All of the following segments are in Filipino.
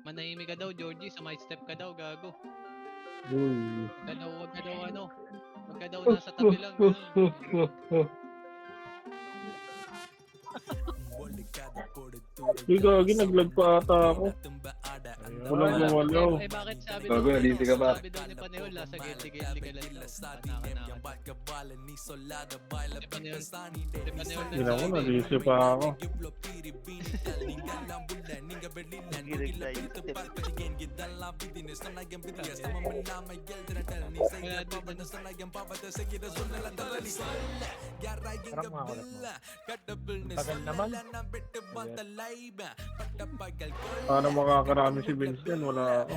Manahimik ka daw, Georgie. Sa my step ka daw, gago. Uy. Huwag ka daw ano. Huwag ka daw nasa tabi lang. Ganun. Uy, gagi, naglag pa ata ako. Walang gumalaw. Eh bakit sabi Gago, nalisi ka ba? Sabi daw ni Panehol, nasa gildi-gildi ka lang daw. Panehol Hindi na ako, nalisi pa ako. Parang mga kulat mo. Tagal naman. Paano makakarami si Vince yan? Wala ako.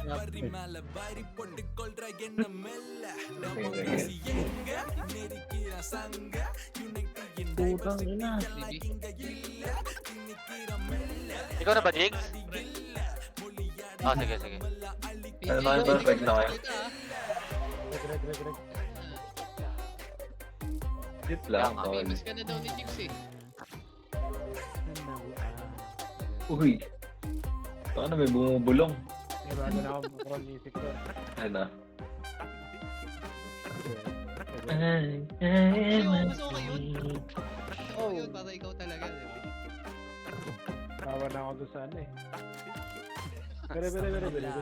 Putang ina. Ikaw na ba, Jigs? Sige, sige. Ano na yung perfect na kayo? Greg. Hit lang, Tama. tol. Famous ka na daw ni Jigs eh. Uy. Ano may bumubulong? May bago na ako pro music ko. Ano? Mas okay yun. Oo, yun. Para ikaw talaga, di ba? Tawa na ako doon sa ano eh. Bere.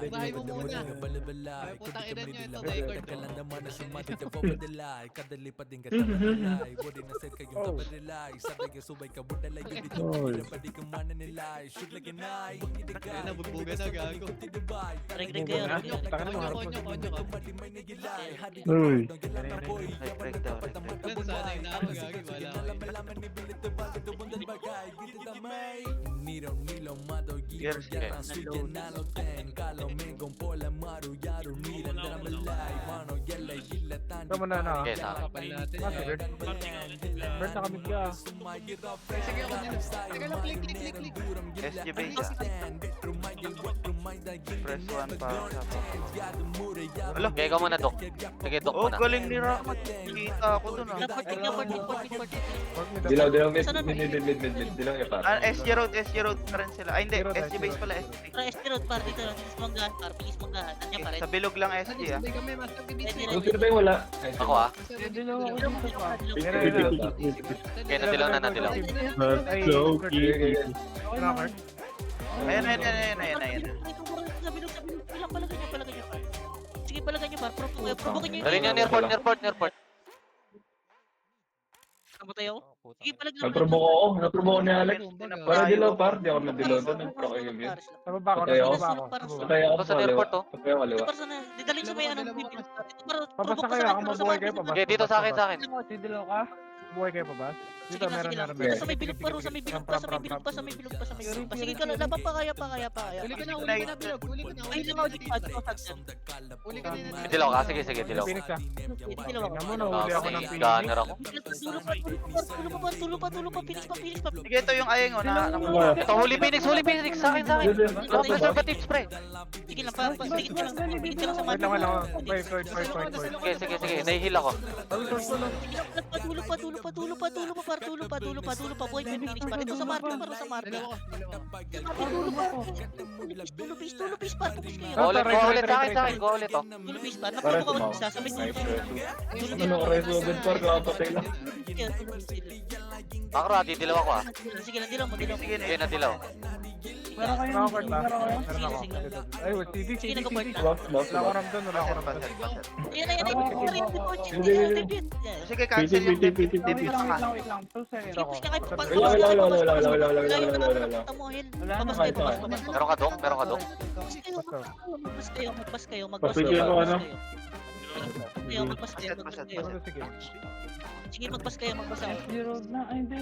Bahay mo muna. Ay, putang ina niyo ito, record to. Oy. Kaya nabugbugan na, gago. Reg kayo. Taka na mga harap mo. Konyo ka. Uy. Reg daw. Ganun sanay na ako, gagi. Wala ako. Years ka. Tama na na. Okay, sa akin. Kapal natin. Ah, si Bert. Bert, nakamit ka. Sige ako din. Teka lang, click. SG base ah. Press 1 pa. Alo, kaya ka muna, Dok. Sige, Dok muna. galing ni Rakat. Kita ako dun ah. Dilaw, mid. Dilaw yung Ah, SG Road pa rin sila. Ay hindi, SG base pala, SG. SG Road par dito lang. Bilis manggahan. Nandiyan pa rin. Sa bilog lang SG ah. Sabay kami, Master Bibis. Kung sino ba yung wala? Ako ah. Bere. Kaya nadilaw na, nadilaw. Let's go, Kitty. Cracker. Ayan. Sa bilog. Palagan nyo. Sige, palagan nyo par. Provoke nyo Dali niya, nearport. Namatay ako. Sige, palagan nyo. Naprobo ko ni Alex. Para dilaw, par. Di ako nadilaw doon. Nagpro kayo yun. Nababa ako. Patay ako. Patay ako Ito sa nearport, oh. Patay ako kaliwa. Para sana, didalhin sa may ano. Pabasta kayo, ako mabuhay kayo. Pabasta. Okay, dito sa akin. Didilaw ka? Buhay kayo pa ba? Dito, meron. Sa may bilog pa. Sige ka na, laban pa kaya. Uli ka na, bilog. Uli ka na. Ay, lang ako dito. Uli ka na. Dilaw ka, sige, dilaw. Phoenix ah. Dilaw ako. Tingnan mo, nahuli ako ng Phoenix. Gunner ako. Tulo pa, Phoenix pa. Sige, ito yung ayeng oh. Ito, huli Phoenix. Sa akin. Preservative spray. Sige lang pa, sige lang sa Wait lang. Wait. Sige, nahihil ako. Tulo pa, buhay ko yung Phoenix pa. Ito sa Marco, para sa Marco. Dalawa ko. Tulo piece pa, tapos kayo. Go ulit sa akin, go ulit oh. Tulo piece pa, napulo ka isa, sabi ko. Ano ko rin subid, par. Kapatay lang. Makro, dilaw ako ah. Sige lang, dilaw mo. Sige, nadilaw. Meron ako. Ay, TV. Sige, nag-port na. Wala ko ram doon. Yan. Sige, cancel yung Piti. debut lang ah. Sige, push ka kayo. Meron ka, Dok? Magbas kayo. Pasigil ko, ano? Sige, magbas kayo.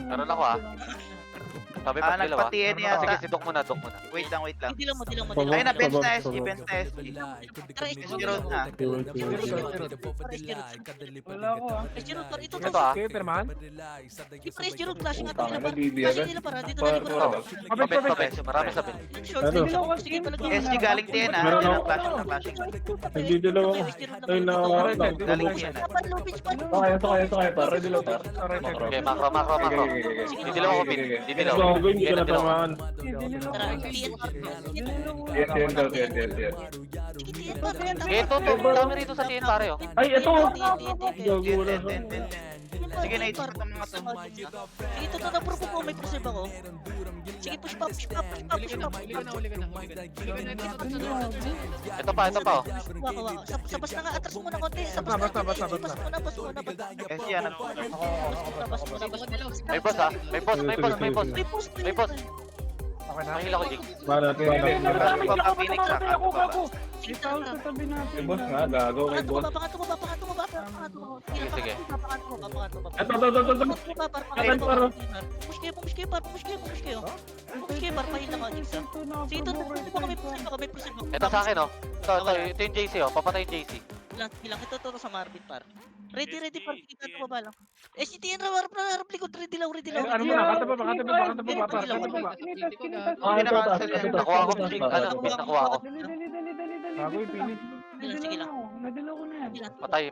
Meron ako ah. Sabi pa dilaw ah. nagpa-TN yata. Sige, si Dok muna. Wait lang. Dilaw mo. Ay, na-bench na SG. Tara, SG Road na. Wala ako ah. ito Ito ah. Okay, Perman? Yung pa SG Road, flashing natin nila para. Bibigyan. Flashing nila para. Dito Par. na libro. Pabet. Marami sabi. Short. Sige, talaga. SG galing TN ah. Meron Ayun, ako. flashing. Nagdidilaw ako. Ay, Galing TN ah. Dapat low pitch pa. Sakay, par. dilaw par. Macro. Okay, macro. Didilaw ako, Pin. Didilaw. Gago, hindi ka natamaan. Tara, TN par. Yan daw, yan. Sige, TN par. Ito, dami rito sa TN pare, oh. Ay, ito! TN. Gago na. Sige, na-hit ang mga to. Sige, ito na pro ko, may preserve ako. Sige, push pa. Huli ka na. Ito pa, oh. Waka. Sabas na nga, atras muna konti. Basta. Bas muna. Yes, yan. Bas muna. May boss, ah. May boss. May post. Okay na. Mahila ko, Jig. Banat. Papapinig sa ako. Sige, tara. May boss nga, gago, may boss. Pangat mo ba? Sige. Ito. Push kayo. Pahin lang ako, Jigsa. Sige, ito may preserve ako. Ito sa akin, oh. Ito yung JC, oh. Papatay yung JC. Ilang ito sa Marvin par. Ready par. Sige, tumaba lang. SCTN harap likod. Ready lang. Ano mo na? Kanta pa ba? Nakuha ko, Jig. Nakuha ko. Bago yung finish. Sige lang. Patay.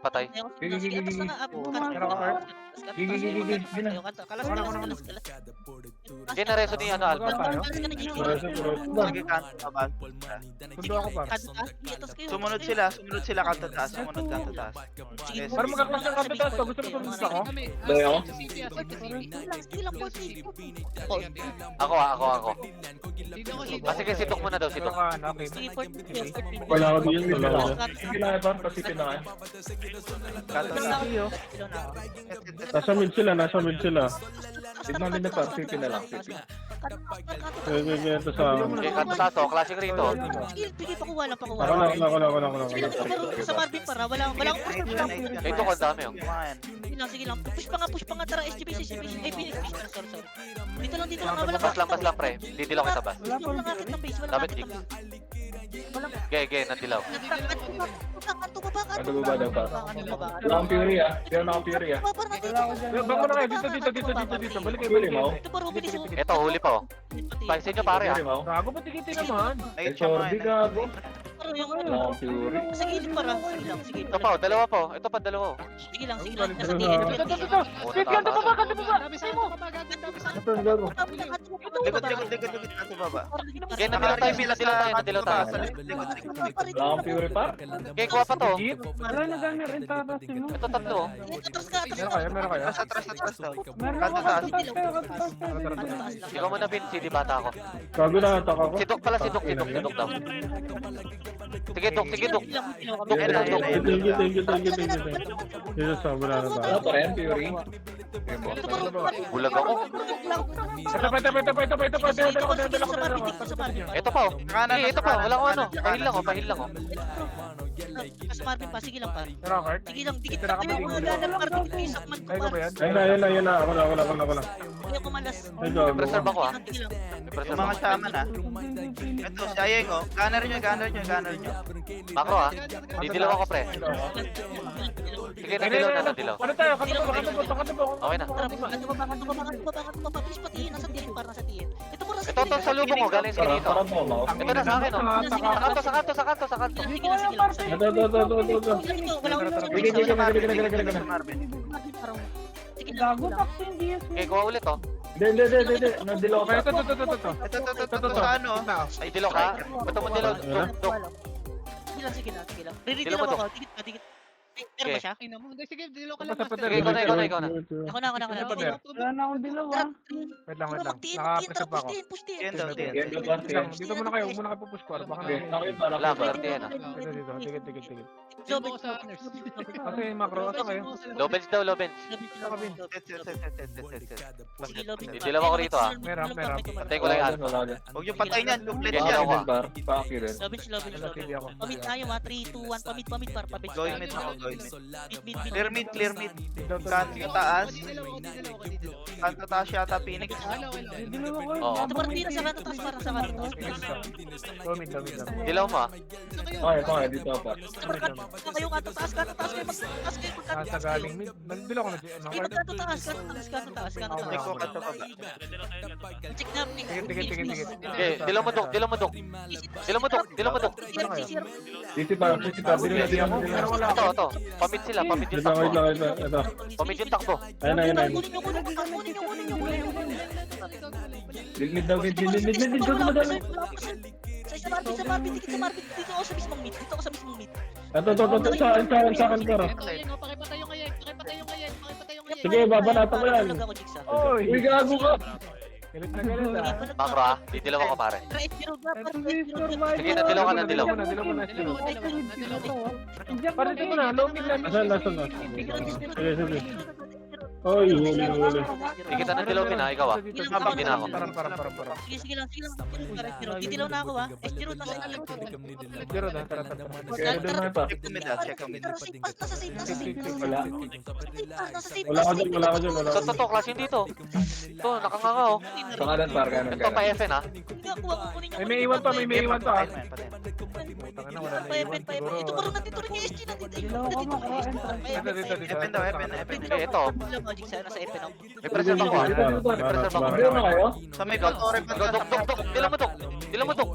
Sige, atas na nga. Kalas. Hindi na reso ni Alba. Sige, kanto ka ba? Sundo ako pa. Sumunod sila kanto taas. Yes. Para magkaklas ng kanto taas. Gusto mo sumunod ako? Dahil ako? Sige lang, Ako. Sige, sitok mo na daw, sitok. Okay. Sige, Wala ko din. Kailangan par, kasi kailangan. Kanto taas. Nasa mid sila. Tignan din na par, sipi na lang. Ito sa akin. Okay, kanto tato, classic rito. Sige, pigay pakuha lang. Ako. Sige lang, ito sa Marvin para. Wala akong preserve. Ito ko dami, oh. Kumain. Sige lang. Push pa nga. Tara, SGB. Ay, Phoenix. Sorry. Dito lang. Bas lang, pre. Didilaw kita, bas. Walang akit ng base. Dapat, Jig. Ge, nadilaw. Kanto ba? Kanto ba daw par? Wala akong fury ah. Hindi ako fury ah. Bago na kayo. Dito. Balik Fury mo? Ito pa, Ruby. Ito, huli pa, oh. Pansin nyo, pare, ah. Fury mo? Gago pa tigitin naman. Ay, Sorry gago. Yung Wala akong fury. sa gilid para. Sige. Ito pa, oh. Dalawa pa, oh. Ito pa, dalawa, oh. Sige lang. Nasa Ito. Wait, kanto pa ba? Ito ang gago. Likod, kanto ba ba? Ge, nadilaw tayo. Wala akong fury par? Ge, kuha pa to. Ito tatlo, oh. Meron kayo? Atras daw. Kanto taas. Ikaw mo na, Pin. Di bata ako. Gago na atak ako. Sidok pala, sidok daw. Sige, Dok. Thank you. Ito sa wala na tayo. Wala pa rin, fury. Bulag ako. Ito pa, oh. Ito pa, wala ko ano. Pahil lang, oh. Mas Marvin pa. Sige lang pa. Meron kayo? Sige lang. Dikit lang. Pisak man ko Ay, pa. ba yan? Ayun na. Wala. Ayaw kumalas. Ay, gago. Preserve ako, ah. Sige lang. Yung mga shaman ah. Ito, si Ayeng oh. Gunner nyo. Makro, ah. Didilaw ako, pre. Sige, nadilaw. Ano tayo? Kanto ba? Okay na. Tara, bakit mo pa? Please patiin. Nasa tiyan. Para nasa tiyan. Ito para sa Ito, sa lubong, oh. Galing sa dito. Parang mo. Ito na sa akin, oh. Sa kanto. Sige lang. Ito. Wala ko. Gini. Marvin. Sige lang. Okay, kuha ulit, oh. Hindi. Nadilaw ka. Ito sa ano? Ay, dilaw ka? Ba't mo dilaw? Dok. Sige lang. Ready Dilaw mo, lang Dok. ako. Dikit. Meron ba siya? Sige, dilaw ka lang. Okay, ikaw na. Ako na. Wala na akong dilaw ah. Wait lang. Naka-preserve ako. Push Yan tin. daw, yan. Dito muna kayo. Huwag muna kayo pupush ko. Baka Okay, na. okay, para Wala, parang yan, ah. Dito. Lobby Ako sa honors. Kasi macro. Asa kayo? Low bench daw, low bench. Didilaw ako rito, ah. Meron. Antayin ko lang yung alpha. Huwag yung patay niyan. Duplet Didilaw yan. ako, ah. Par, paki rin. Lobby. Hindi ako. Pamit tayo 3, 2, 1. Pamit par. Pamit. Going mid ako. Mid. Clear mid. Kanto taas. Kanto taas yata Phoenix. Oo. Ito parang pina sa kanto taas para sa kanto. Domid. Didilaw mo, ah. Okay, dito par. Kayo kanto taas kayo Nasa galing mid. Nandilo ko na. kanto taas. Check ko kanto pa ba? Check na. Tigit. Okay, dilaw mo, Dok. Dito par. Dito na. Ito. Pamit sila, pamit yung Ito, wait lang, takbo. ito. Pamit yung takbo. Ayun na, ayun na. Kunin nyo. Mid daw, mid. Go, go, go. Sa Marvin, dito ako sa mismong meet. Ito, sa akin, pero. Pakipatay yung ngayon. Sige, babanatan ko yan. Ako, Jigsaw. Oy! Uy, gago ka! Galit na galit ah. Makro ah, didilaw ako pare. Sige, nadilaw ka, nadilaw. Nadilaw mo na, nadilaw. Pare, dito mo na, low mid lang. Nasaan na? Sige. Oy, huli. Hindi kita nadilaw min ha, ikaw ah. Hindi na ako. Parang. Sige lang. Titilaw na ako ha. S0 nasa Zero na, tara. Kaya doon na pa. Check the mid ah, check the mid. Nasa safe. Wala. Wala ka dyan. Sa totoo, klase yung dito. Ito, nakanganga oh. Sa kanan, par, kanan. Ito pa FN ha. May iwan pa ah. Tanga na, wala na iwan siguro. Ito parang nandito rin yung SG Dito. Epen daw, epen. Eh, ito. Nasa FN ako. May preserve ako ah. May preserve ako. Meron na kayo? Sa may Galtore pa. Ikaw, dok. Dilaw mo, dok.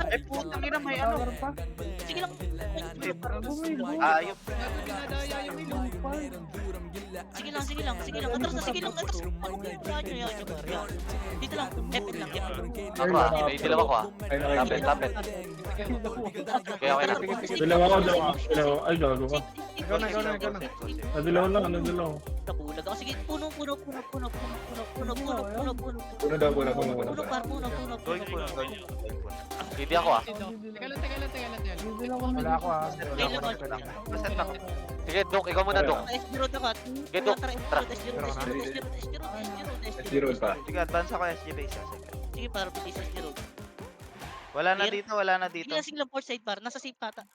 Eh, putang ina, may ano. Sige lang. Ayop. Sige lang. Atras. Yan. Dito lang. FN lang. Makro ah, may dilaw ako ah. Tapit. Okay na. Dilaw ako. Ay, gago ka. Ikaw na. Nadilaw lang. Nabulag ako. Sige, puno. Puno daw. Going po. Hindi ako ah. Teka lang. Wala ako ah. Present ako. Sige, dok, ikaw muna dok. S0 dapat. Okay, dok. Tara. Zero pa. Sige, advance ako SG base. Sige, para bilis S0. Wala na dito. Sige lang, port side par. Nasa safe pata.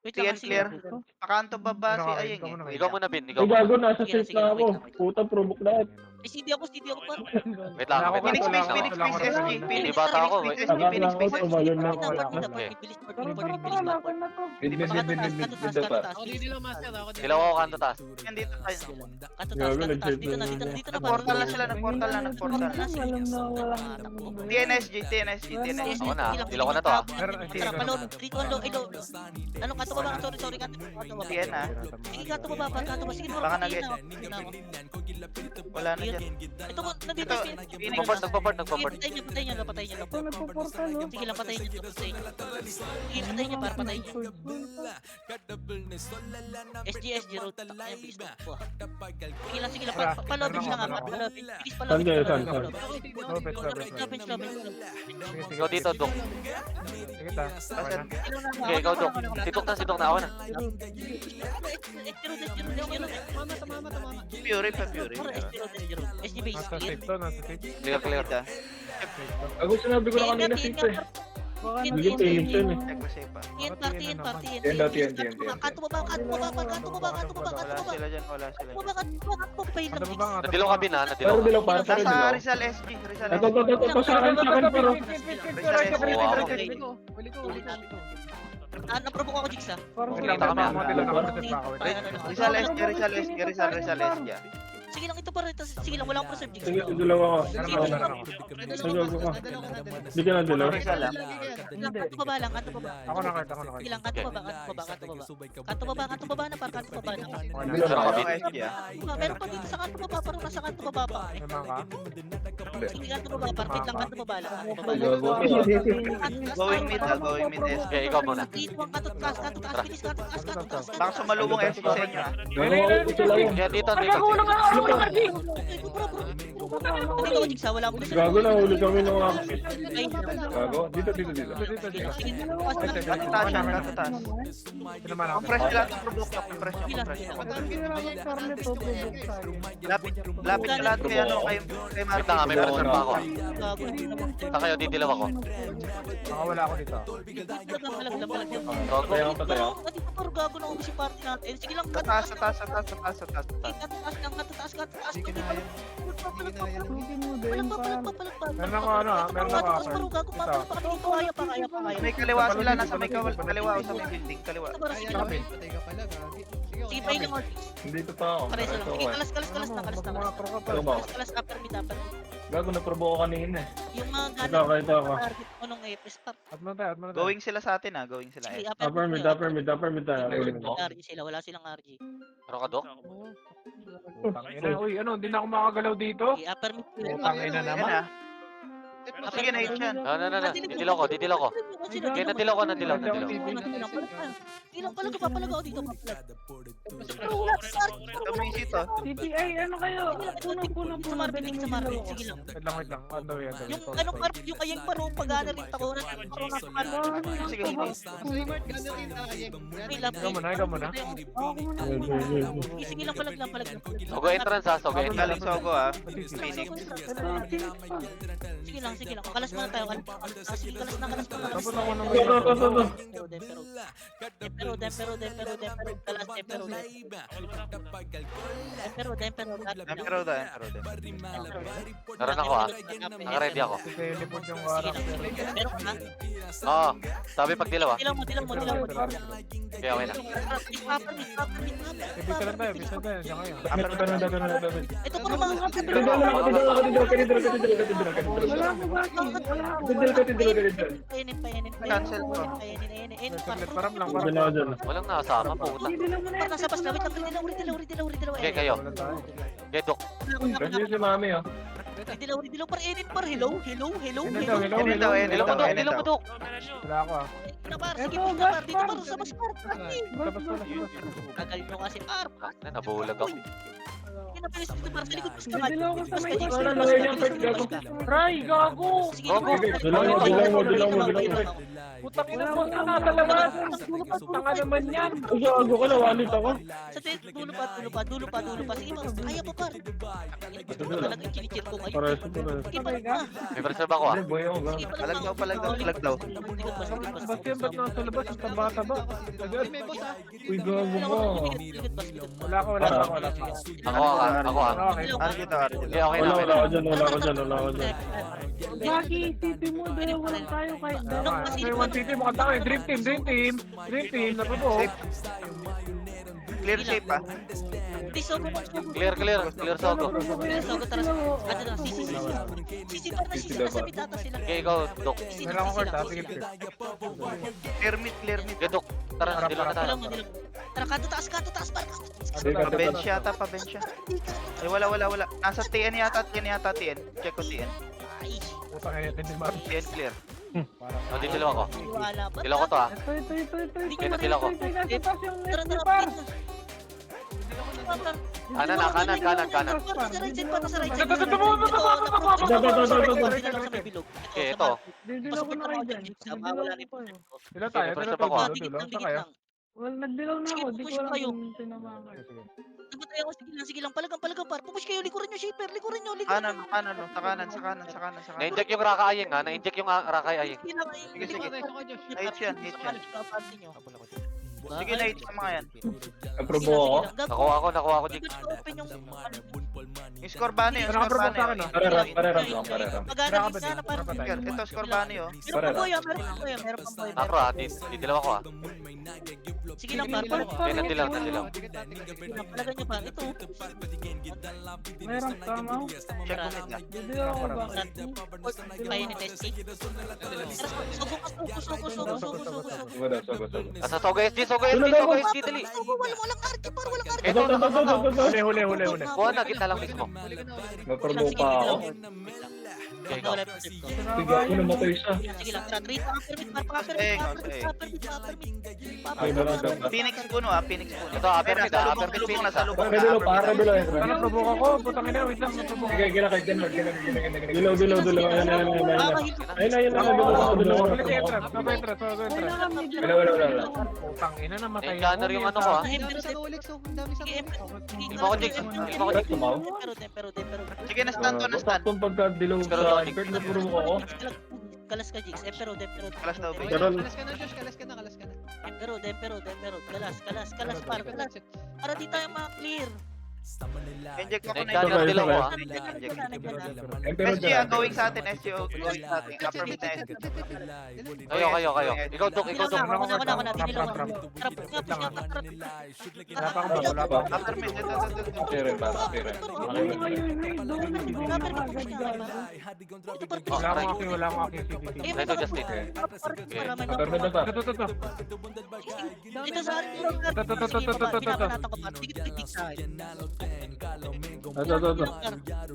Wait TN lang, clear. Pakanto baba si Ayeng eh. Ikaw muna, Bin. Ay, Ikaw. gago, nasa safe na ako. Puta, provoke lahat. CD ako par. Wait lang. Phoenix base, Phoenix base SG. Hindi bata ako. Phoenix base SG. Tumayon na ako. Bilis par. Mid pa. Ako didilaw master. Dilaw ako kanto taas. Yan dito tayo. Dito na Nag-portal na sila, nag-portal na. TNSG. Ako na. Dilaw ko na to ah. Tara, palod. Dito ang low. Anong kato ba? Sorry, kato ba? TN ah. Sige, kato ba? Sige, Baka nag-get. Wala na dyan. Ito mo, nandito Ito, si Phoenix. Nagpaport. Patay niya. Sige lang, patayin niyo. Sige, patayin niyo, para patayin niyo. SG road. Ay, bilis ko. Sige lang. Palobin siya nga. Palobin. Bilis palobin. Saan? Ikaw dito, dok. Sige ta. Okay, ikaw dok. Si dok na ako na. Fury. SG base. Nasa safe to, nasa safe. Clear. Ako sinabi ko na kanina safe eh. Hindi Phoenix yun eh. Check ko safe ah. Yan daw, yan. Kanto ba? Wala sila dyan. Nadilaw ka, Bin ha. Nadilaw Pero ka. dilaw para sa Nasa dilaw. Rizal SG. Ito, sa akin, pero. Naprovoke ako, Jigsaw. Kita kami ah. Rizal SG. Sige lang, ito pa rin. Sige lang, wala akong preserve, Sige, Jigsaw. dilaw ako. Nadalaw Gago ka. Hindi ka na dilaw. Rizal ah. Kanto baba lang. Ako na kahit. Sige lang, kanto baba na, par, kanto baba na. Dilaw ka, Bin. SG ah. Meron pa dito sa kanto baba, parang nasa kanto baba pa. Naman ka? Sige, kanto baba, par, wait lang, kanto baba lang. Going mid SG. Okay, ikaw muna. Dito ang kanto taas, bilis, kanto taas. Baka sumalubong SG sa inyo ah. Ito lang yun. Kaya dito. Dito ako, Jigsaw, wala akong preserve. Gago na, huli kami ng ako. Gago. Dito. Kanto taas. Naman ako. Compress nila itong provoke nyo. Compress nyo. Lapit na lahat kay ano, kay Wait Marvin. lang, may preserve pa ako. Gago. Sa kayo, didilaw ako. Baka wala ako dito. Gogo. Patay ako. Dito pa, gago na ubus yung party natin. Sige lang, Sa taas. Meron ako ano ah, meron ako offer. May kaliwa sila, nasa may kaliwa o sa may building, kaliwa. Kapit. Patay ka pala, gagi. Sige, pay lang ako. Dito pa ako. Pareso lang. Sige, kalas na. Mga pro ka pa. Tumaw. Kalas upper mid. Gago, naprobo ko kanina eh. Yung mga Ito ako, ito ako. target ko nung Apes Park. At mo tayo, at mo tayo. Going sila sa atin ah, going sila eh. Upper mid, upper mid, upper mid tayo. RG sila, wala silang RG. Meron ka, Dok? Putang ina. Uy, ano, hindi na ako makagalaw dito. Upper mid. Putang ina Yan naman. ah. Sige na hit yan. No. Didilaw ko. Okay, nadilaw ko. Nadilaw. Ilang pala papalag ako dito, papalag. Kamisit ah. CPI, ano kayo? Puno-puno Sa Marvin, sa Marvin, sige lang. Wait lang. On the way. Yung ano, yung kayang paro, pag-ano rin takunan, paro na sa Marvin. Sige, hit. Ikaw muna. Sige lang, palag lang. Sogo entrance ha. Sogo entrance. Galing Sogo ah. Phoenix. Sige lang. Kalas muna tayo, sige, kalas na. Tapos ako nang Pero, kalas, Pero dahil. Meron ako ha. Naka-ready ako. Teleport yung warak. Pero ka, Oo. Sabi pag dilaw ha. dilaw mo. Okay, okay na. Bisa lang tayo. Diyan kayo. Ito pa naman. Cancel ko. Param lang. Walang nakasama po. Nasa pas lawit lang. Dilaw. Okay, kayo. Okay, Dok. Kasi si mami oh. Dilaw par enit par. Hello. Hello. Dilaw mo, Dok. Wala ako ah. Sige, dito par sa mas par. Tapos ko na. Tagal nyo kasi par. Nabulag ako. Kinapalis dito par sa likod. Dilaw ko sa may Wala lang yan, Pert, gago. Ray, gago! Dilaw mo. Putang ina mo, tanga ka labas! Tanga naman yan! Gago ka na, walit ako. Sa dulo pa. Sige, par. Kaya pa par. Talagang kinichir ko ngayon. Pares. Sige, par. May preserve ako ha. Boy ako Sige, Palag daw. Ba't yan ba't nasa labas? Taba-taba. Agad. Uy, gago mo. Wala ako. Ako ha. Okay. Arjito. Okay, okay na. Wala ako dyan. Gagi, isipin mo, dalawa lang tayo kahit dalawa. May one city mo kanta kayo. Dream team. Narubo. Clear shape ah. Clear Sogo. Sogo tara. Ano na, sisi par na sisi sa bitata sila. Okay, ikaw, Dok. Meron akong card ha. Sige. Clear mid. Okay, Dok. Tara, dilaw na tayo. Tara, kanto taas par. Pa-bench yata. Eh wala. Nasa TN yata. Check ko TN. Ay, Putang ina. Hindi ba? TN clear. Oh, dilaw ako. wala pa. Dilaw ko to ha. Ito. Okay, nadilaw ko. Nasa taas yung Tara, next par. Kanan. Sa right side pa, sa right side. Okay, ito. Didilaw ko na kayo dyan. Wala rin po. Sila tayo. Preserve Sila ako, ah. tayo. Saan kayo? Well, nagdilaw na ako. Di ko Sige, alam kayo. kung tinamaan kayo. Namatay ako, sige lang, palagang par. Pupush kayo, likuran nyo, shaper, likuran nyo. Kanan. Sa kanan. Na-inject yung Raka Aying ha. Na-inject yung Raka Aying. Sige. Hit yan. Sige na hit sa mga yan. Aprobo ako. Nakuha ko, Jig. Yung score ba yun? Nakaprovoke sa akin ah. Pareram. Magana din sana, par. Ito score ba yun? Meron pang boy. Ako ha. Didilaw ako ha. Sige lang, par. Okay, nadilaw. Palagan nyo pa. Ito. Meron tama. Check ko mid na. Didilaw ako ba? Kaya ni testing. Sugo. Wala. Nasa Sogo SG, dali. Walang RT, par. Walang RT. Ito. Huli. Kuha na, kita lang mismo. Naprobo pa ako. Okay, ikaw. Uy, gago namatay siya. Sige lang, tara. Treat Ay, meron ka pa. Phoenix puno ah. Ito, upper mid, Phoenix. Redo lang. Nakaprovoke ako. Putang ina. Wait lang. Naprovoke. Sige, gila kay Denver. Dilaw. Ayun. Dilaw. Ulit yung entrance. Wala. Putang ina. Namatay Encounter yung ano ko ha. Hindi mo ako, Jig. Pero. Sige na stand to. Saktong pagka dilaw sa Pert, naprobo ako. Kalas ka, Jigs. Pero. Kalas daw ba? Karon. Kalas ka na. Pero. Kalas, par. Para di tayo ma-clear. Inject ako May na gunner Okay, dilaw okay. ah. SG going sa atin, SG going sa atin. Upper mid na SG. Kayo. Ikaw Dok. Dilaw na ako, ako na, dinilaw ako. Tara, push nga, Wala pa akong tara. wala pa. Upper mid, ito. Okay rin ba? Okay rin. Wala akong aking CCTV. Ito, Justin. Upper mid na ba? Ito. Ito sa akin. Ito.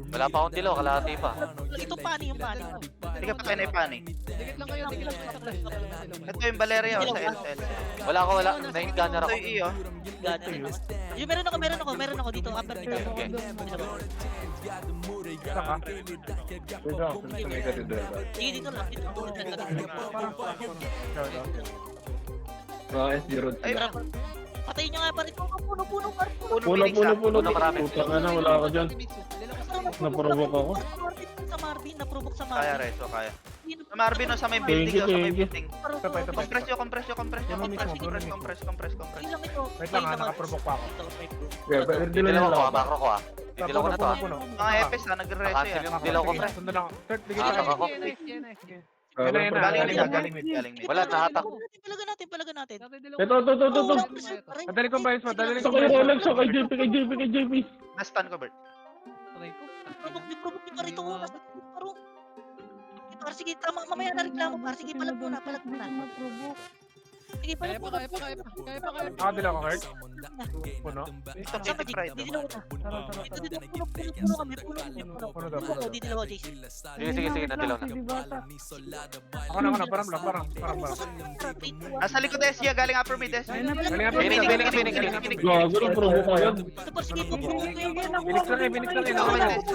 Wala pa akong dilaw, kalahati pa. Ito pani yung pani. Hindi ka pa tayo na ipani. Dikit lang kayo, dikit lang. Ito yung Valeria o sa LL. Wala. Nine gunner Ito ako. yung iyo. Yung meron ako dito. Upper dito. Saka. May katidral ba? Sige, dito lang. Mga SG road Ay, sila. Patayin nyo nga pa rin. Puno. Puno. Marami. Putang na, wala ako dyan. Naprovoke ako. Naprobok sa Kaya Marvin. Rezo, kaya. Sa Marvin o sa may building o sa may building. Ito pa. Compress. Ilang ito. Wait lang ha, nakaprovoke pa ako. Yeah, pero di lang Dilaw ko ah, lang. macro ko ah. Dilaw ko na to ah. Mga Epes ha, nagre-rezo Nakancel yan. yung dilaw ko pre. Sundan lang. Third, ligit Ah, ako. ako. Galing mid. Wala, nahatak. Palaga natin. Ito. Madali kong bayos mo. Madali Sa kong kay bayos mo. Rolex, sa kay JP. Na-stun ko, Bert. Probok pa rito. Sige, tama. Mamaya na reklamo. Sige, palag muna. Sige, palag muna. Kaya pa. Nakadila ko, Kurt. Puno. Ito, Saka, Kitty Pride. didilaw ko na. Puno kami. Puno daw. Didilaw ko, Jason. Sige, nadilaw na. Ako na. Parang. Nasa likod SG, galing upper mid SG. Pinig. Gago, naprovoke ko yan. Ito pa, sige, Binig lang eh. Ako na SG.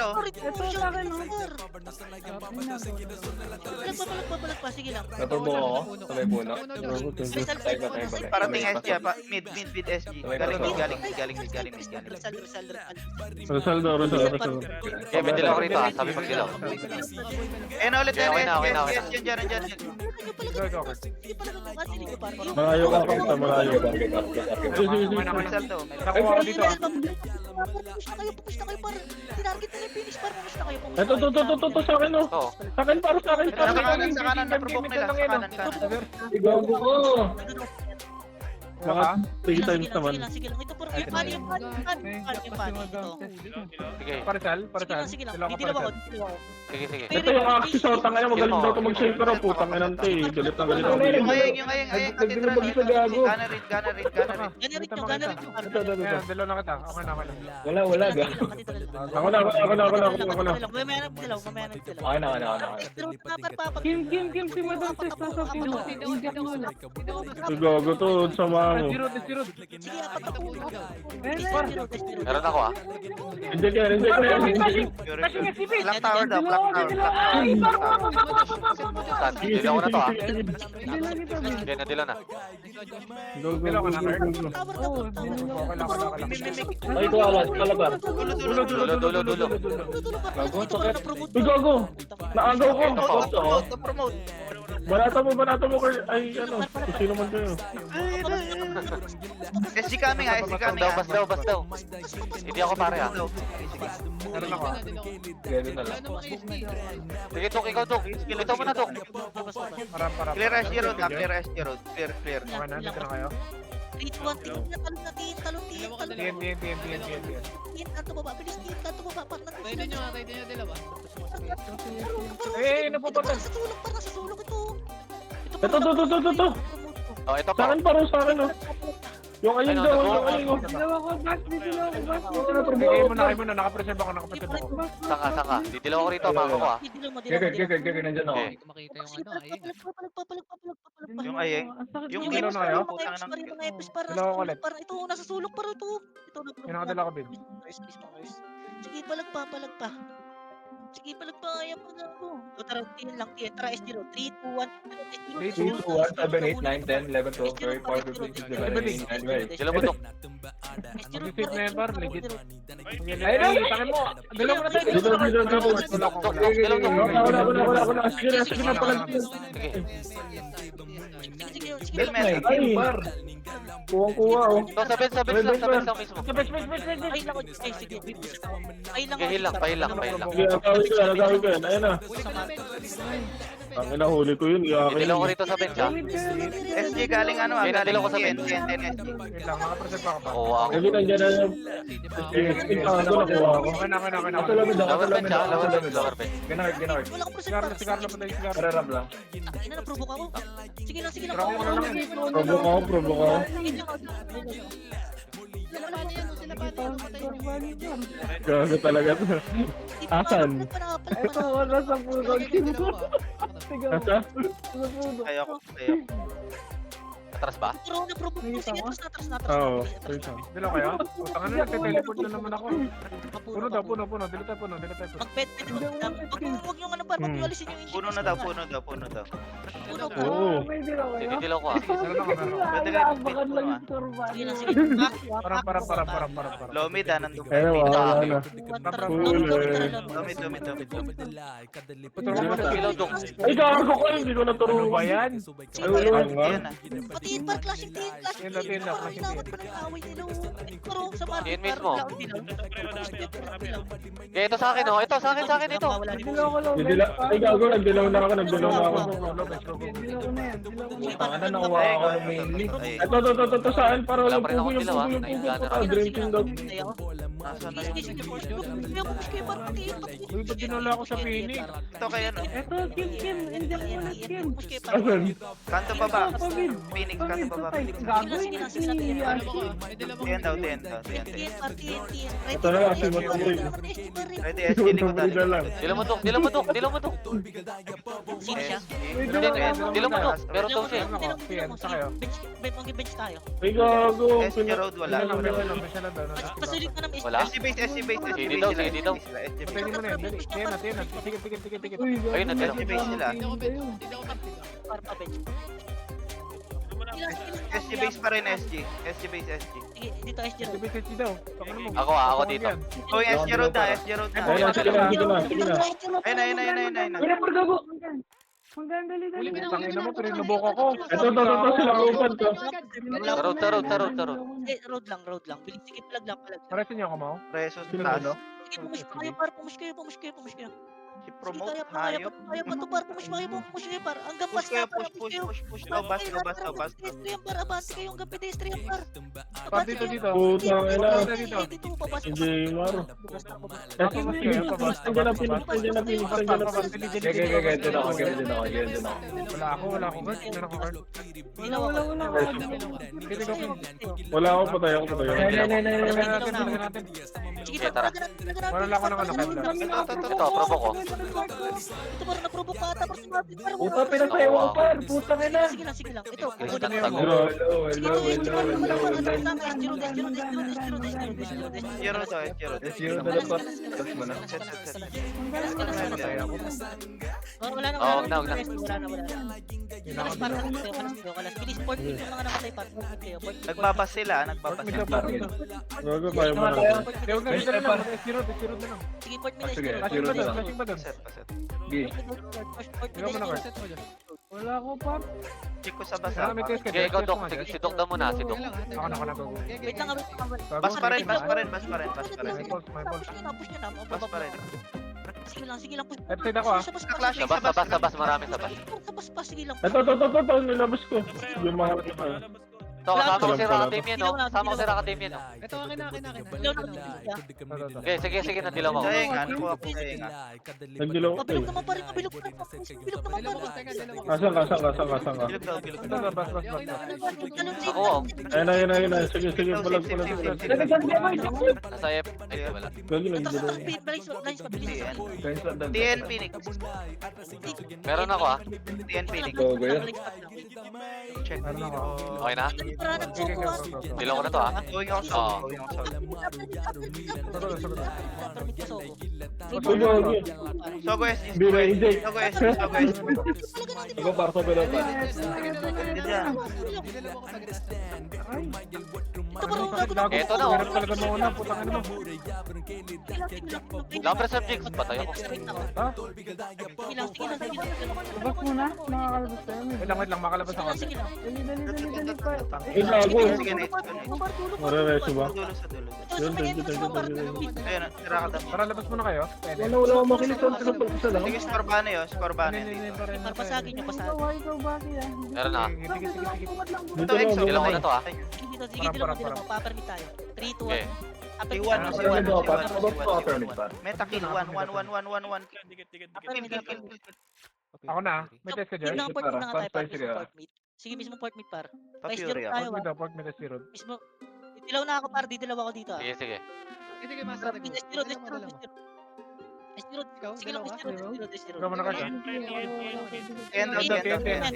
Palag pa, sige lang. Naturbo ako. Sabay puno. Parating SG, mid SG. Galing mid. Rosaldo. Kaya may dilaw ko rito ah. Sabi pag dilaw. Eh na ulit Okay na. SG, dyan. Malayo ka pa, malayo ka. Result to. Nakuha ko dito ah. Push na kayo para tinarget na yung finish para push na kayo. Ito, sa akin oh. Oo. Sa akin, para sa akin. Sa kanan, na-provoke nila. Sa kanan. Gago ko. Baka. 3 times naman. Sige lang. Ito parang yung pani. Ito. Sige. Paresal. Sige lang. Dilaw ko Didilaw ako. paresal. Sige. Ito yung axis oh, tangay mo, magaling daw ito mag-shave pero putang inang te. Galit na galit ako. Yung ayang, katedral. Gana rin. Ganyan ito. Ayan, dilaw na kita. Okay na. Wala, gago. Ako na. Mamaya na dilaw. Okay na. Kim, si Madam Sis nasa puno. Gago to, sama mo. Zero. Sige, apat Meron ako ah. Hindi ka yan. Clock tower daw. Saan? Dilaw ko na to ah. Kaya nadilaw na. Go. Ay, ito alas. Kalabar. Dulo. Gago. Naagaw ko. Promote. Banata mo. Ay, ano. Kung sino man kayo. SG coming ha. Bas daw. Hindi ako pare ah. Meron ako ah. Gano'n na lang. Sige, Dok. Ikaw, Dok. Ito mo na, Dok. Para. Clear SG road. Clear. Okay na, dito na kayo. Reach 1, talon. TN. Kanto baba, bilis tin, kanto baba, partner. Tayo nyo dilaw ah. Napupunta. Parang sa sulok ito. Ito. Oh, ito Sa pa. akin, parang sa akin oh. Yung ayun daw, yung ayun oh. Dalawa ko, bas. Bigay mo na, nakapreserve ako. Saka. Didilaw ko rito, mako ko ah. Gagay, nandyan ako. Hindi ko makita yung ano ay. Yung ayang. Yung dilaw na kayo? Parang ito, nasa sulok para ito. Ito na. Yung nakadala ko, babe. Sige, palag pa. Sige, palag pa, ayaw mo na ako. Tara, tin lang, tara, S0, 3, 2, 1, 3, 2, 1, 7, 8, 9, 10, 11, 12, 13, 14, 15, 16, 17, 18, 19. Dilaw mo, Dok. Safe na yan, par. Legit. Ayun, takin mo. Dilaw ko na tayo. Dito. Dilaw, Dok. Wala. Sige na palag. Sige. Sige. Helmet. Ay, Kuha oh. Ito, sa bench lang mismo. Ay lang, ay sige. Ay lang. Pahil lang. Sige, nagawin ko yan. Ayun na. Ang inahuli ko yun. Dinilaw ko rito sa bench ha. SG galing ano ah, Ayun, galing nadilaw ko sa TN, bench. TN, SG. Wait lang, makapresent pa ako pa. Oo, ako. Lagi nandiyan na yung... Ako nakuha ko. Okay na. Ako lamid ako. Lower bench ha, lower bench. Ganard. Wala akong present par. Sigar pa tayo, sigar. Pararam lang. Ina na provoke ako. Sige lang. Pero ako na lang eh. Provoke ako. Gago talaga to. Asan? Ito, wala sa puno. Asa? Ayoko. Atras ba? Pero na-provoke ko. Sige, atras na. Oo. Dilo kayo? Putang ano, nagte-teleport na naman ako. Puno daw, puno. Dilo tayo puno. Mag-pet. Huwag yung ano par. Huwag yung alisin yung inches. Puno na daw. Puno. Oo. May dilaw kayo? Dinilaw ko ah. Pwede ka Abakan lang yung turban. Sige lang, sige. Parang. low mid ah, nandun. Ayun, wala na. Low mid. Dinilaw dong. Ay, gago ko. Hindi ko Ano naturo. ba yan? Ay, wala nga. Yan ah. Patiin par, clashing team. Tin lang. Away nila. Pero sa market. Yun mismo. Dilaw. Kaya ito sa akin oh. Ito sa akin ito. Dilaw ko lang. Ay, gago. Nagdilaw na ako. Dilaw ko na yan. Ano nakuha ako ng mainly? Ito, saan? Para Wala walang pa rin pugo akong yung dilaw, ah. pugo. Naiingatan Ah, Dream Team daw. Nasa na yun? Uy, ba't dinala ako sa Phoenix? Ito kaya no? Ito, Kim. Nandiyan ko na Kim. Asan? Kanto pa ba? Pamid. Phoenix, kanto pa ba? Gago yun. TN daw. Ito na nga, si Matuloy. Ready, SG likotan. Dilo mo dong. Sino siya? Dilo mo dong. Pero to siya. Bench tayo. Ay, gago. SG road wala. Pasulit ka naman. Wala. SG base. Sige daw. Pwede mo na yan, dali. Tiyan na. Sige. Ayun, nadilaw. SG base sila. Para pa bench. SG base pa rin SG. SG base SG. Sige, dito SG Sige, Road. sige daw. Tangan mo. Ako dito. Oh, SG road na. SG road na. Ayun, sige na. Ayun. Wala pa gago. Hanggang dali. Tangina mo, pinubok ako. Ito, sila upan to. Sa road. Road lang. Bilis, sige, palag lang. Paresin niyo ako, Mau. Presos Sino taas. ba, no? Sige, pumush kayo. Si Sige, promote kaya hayop. pa to par, push kayo par. Hanggang Push pas kayo, na par, push. Labas. Pedestre yan par, abante kayo hanggang pedestre yan par. Par dito. Putang ina. Dito, papasok. Hindi, Mar. Papabas kayo, papabas. Nandiyan na Phoenix. Ganyan ako. Wala ako. Meron ako card. Wala ako, patay ako. Bilhin natin. Sige, Okay, tara. Wala lang ako ng ano, Ito, provoke ko. Ito par, na-provoke ka, tapos sumabit par. Puta, pinatay ako par. Putang ina. Sige lang. Ito, Instant kukunin tag. Hello. SG road to. SG road. SG road na dapat. Tapos mo na. Set. Wala na. Wag na. Kalas. Bilis, port yung mga namatay par. Nagbabas sila. Nagbabas Mid daw, sila. par. Gago, kaya mo na. Huwag na dito na lang. SG road na lang. Sige, port mo na. Sige, Flashing ba doon? Flashing ba doon? Set pa set. Ikaw mo na card. Wala ko pa. Check ko sa Wala, basa. may test ka. Okay, ikaw Dok. Si Dok daw muna. Si Dok. Ako na, go. Wait lang. Bas pa rin. May Push pulse. nyo na. Bas pa rin. Sige lang. Push. Left side ako, ah. Ka-clash. Sa bas. Marami sa bas. Sige lang. Ito, nilabas ko. Yung mga Ito, kasama ko si Raka Team yan, no? Kasama ko si Raka Team yan, no? Ito, akin na. Okay, sige, nadilaw ako. Sayengan. Kuha po sayengan. nagdilaw ko. Pabilog naman pa rin. Pabilog naman pa rin. Kasang ka. Bilog daw. Ito, bas. Ako, oh. Ayun na. Sige, palag. Nasa F. Ay, wala. Gagi, nagdilaw. TN Phoenix. Meron ako, ah. TN Phoenix. Gogo yan. Check. Okay na? Dilaw ko na to, ah. Going out Oo. south. Going out south. Sogo SG. Bira, hindi. Sogo SG. Sogo SG. Ikaw, parto, pero pa. Diyan. Ito na, oh. Meron talaga mauna, putang ina mo. Lumber subjects. Patay ako. Labas muna. Nakakalabas tayo. Wait lang, makalabas ako. Dali pa. Ay, gago. Sige, next. Marereso ba? Dulo sa dulo. Yun, thank you. Ayun, nakakadam. Tara, labas muna kayo. Pwede. Wala akong makinig sa isa lang. Sige, skorbano yun. Skorbano yun dito. Par, pasagin nyo, pasagin. Meron na. Sige, sige, sige, sige. Dito Ito, lang, Exo. Ilan ko na to ah. Sige, dito, sige, Parang, dilo mo, parang, dilo mo. Papermit tayo. 3, 2, 1. Okay. Iwan, Papermit iwan. Ano ba, par? Ano ba pa permit, par? Meta kill, 1. Ako na. May test ka, Joy? Yun lang, port meet na nga tayo, par. Sige, Mismo port meet. Sige, mismo port meet, par. Papuri tayo, ako. Pork me daw, pork me daw, zero. Mismo. Didilaw na ako, par. Didilaw ako dito, ah. Sige, sige. Sige, master. Estirod. Sige lang, estirod. Ikaw muna ka, Joy. End out, end out, end.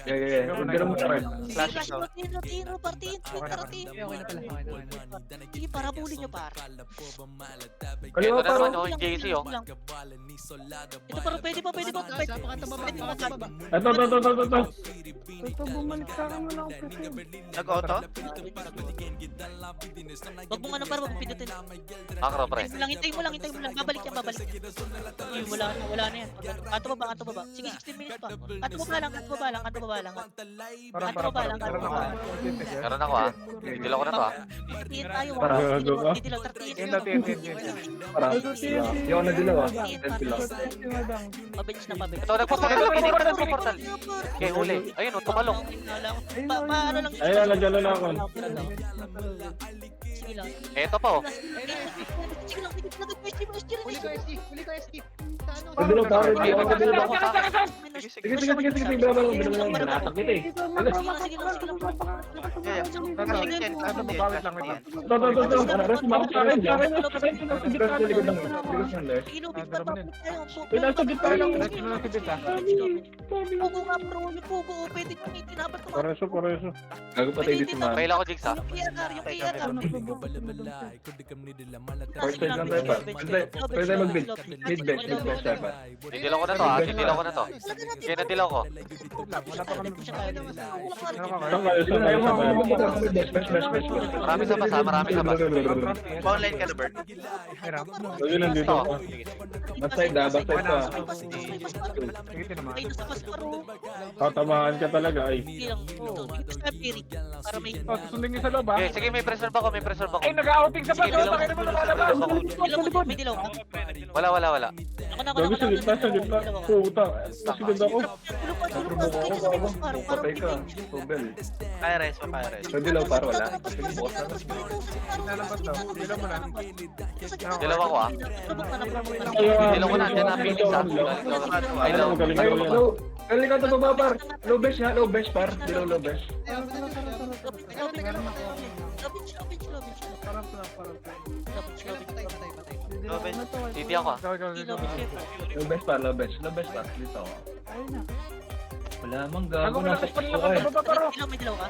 Yeah. Hindi mo par. Flash ito. Tino, partin. Okay na pala. Sige, para bulin nyo, par. Kaliwa Ito na par. naman oh, yung JC oh. Ito, par. Pwede pa. Pwede pa. Ito. Nag-auto? Wag mo ano, par. Wag mo pindutin. Makro pre. Hintayin mo lang. Babalik yan. Ay, wala na yan. Kanto baba. Sige, 16 minutes pa. Kanto baba lang. Parang, Meron ako ah. Didilaw ko na to ah. Tiin tayo. Para, Didilaw, 30. End out, end. Para. Hindi ako nadilaw ah. Temple lang. Pabench na pabench. Ito, nagpo-portal. Okay, huli. Ayun oh, tumalong. Paano lang. Ayun, nandiyan na ako. Sige lang. Eto pa oh. Sige lang. Huli ko ST. Nadilaw par. Hindi ako nadilaw. Sige. Sige. Bilang mo. Nasakit eh. Sige lang. Flashing 10. Ano, babawit lang, wait lang. Ito. Para, sumakot sa akin. Press sa likod ng left. Ilubig pa pa tayo. Ay, nasa gitna lang. Rest mo lang si Bita. Pugo nga bro, yung pugo, pwede kami tinapat ko. Pareso. Gago patay dito man. Fail ako jigs ah. Yung PRR. First side lang tayo par. Pwede tayo mag-build. Mid-bench tayo par. Didilaw ko na to ah. Didilaw ko na to. Okay, nadilaw ko. Wala pa kami. Saan kayo? Saan kayo? Marami sa basa, marami sa basa. Online ka na, Bert. Meron. Lagi nandito ako. Backside backside pa. Sige, tinamaan. Ay, nasa pasparo. Tatamaan ka talaga ay. Dito sa Pirik. Para may... Oh, susundin niyo sa loob ha. Okay, sige, may pressure ba ako? Ay, nag-outing sa paso. Bakit naman lumalabas? May dilaw ka? Wala. Gabi sa gitna. Puta. Masigod ako. Patay ka. Tubel. Kaya reso. Pwede lang par wala. Lalabas daw. Dilaw mo na. Dilaw ako ah. Dilaw ko na, andyan na Phoenix ah. Ay, Ay, law. magaling Ay, ko yan. low. Galing ka ito baba par. Low bench par. Dilaw low bench. Titi ako ah. Low bench par. Dito ako. Wala mang gago na sa Nagulabas pa nila ka sa baba. May dilaw ka?